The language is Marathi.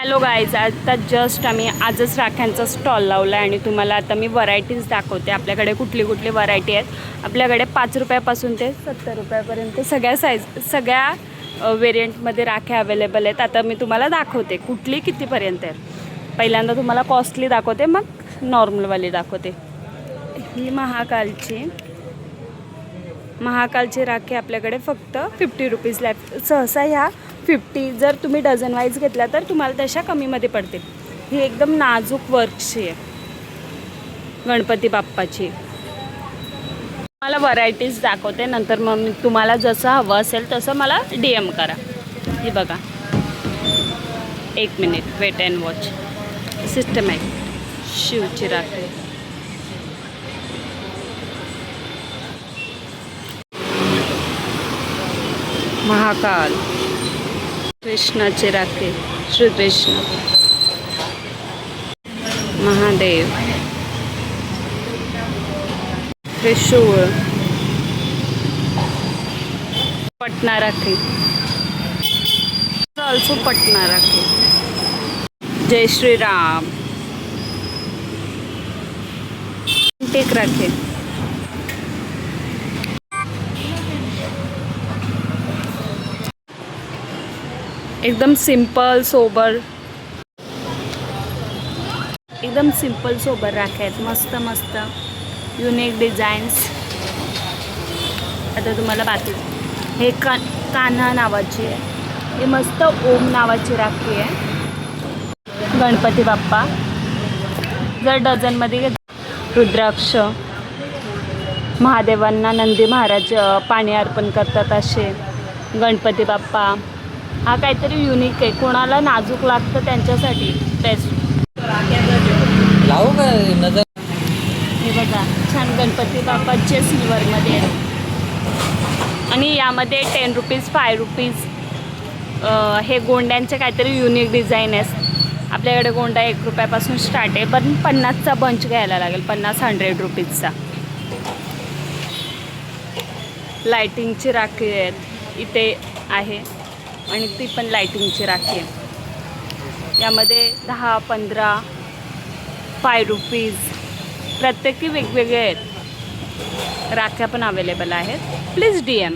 हॅलो गाईज, आता जस्ट आम्ही आजच राख्यांचा स्टॉल लावला आहे आणि तुम्हाला आता मी व्हरायटीज दाखवते. आपल्याकडे कुठली कुठली व्हरायटी आहेत. आपल्याकडे 5 रुपयापासून ते 70 रुपयापर्यंत सगळ्या वेरियंटमध्ये राख्या अवेलेबल आहेत. आता मी तुम्हाला दाखवते कुठली कितीपर्यंत आहे. पहिल्यांदा तुम्हाला कॉस्टली दाखवते, मग नॉर्मलवाली दाखवते. ही महाकालची राखी आपल्याकडे फक्त 50 रुपीजला आहे. सहसा ह्या 50, जर तुम्ही डझन वाईज घेतल्या तर तुम्हाला तशा कमीमध्ये पडतील. ही एकदम नाजूक वर्कची आहे, गणपती बाप्पाची. मला व्हरायटीज दाखवते, नंतर मग मी तुम्हाला जसं हवं असेल तसं मला DM करा. ही बघा, 1 minute wait and watch. Systematic शिवची राखी. महाकाल, कृष्णाची राखी, श्रीकृष्ण, महादेव, त्रिशूळ, पटना राखी, ऑल्सो पटना राखी, जय श्रीराम, टेक राखी, एकदम सिंपल सोबर राख्या आहेत. मस्त मस्त युनिक डिझाईन्स. आता तुम्हाला बाकी हे कान्हा नावाची आहे. हे मस्त ओम नावाची राखी आहे. गणपती बाप्पा जर डझनमध्ये घेत, रुद्राक्ष, महादेवांना नंदी महाराज पाणी अर्पण करतात असे. गणपती बाप्पा हा काहीतरी युनिक आहे, कोणाला नाजूक लागतं त्यांच्यासाठी बेस्ट. हे बघा, छान गणपती बाप्पाचे सिल्वरमध्ये आहे. आणि यामध्ये 10 रुपीज, 5 रुपीज हे गोंड्यांचे काहीतरी युनिक डिझाईन आहेत. आपल्याकडे गोंडा 1 रुपयापासून स्टार्ट आहे, पण 50चा बंच घ्यायला लागेल, 50-100 रुपीजचा. लायटिंगची राखी आहेत इथे आहे, आणि ती पण लायटिंगची राखी आहे. यामध्ये 10, 15, 5 रुपीज प्रत्येकी वेगवेगळे आहेत. राख्या पण अवेलेबल आहेत. Please DM.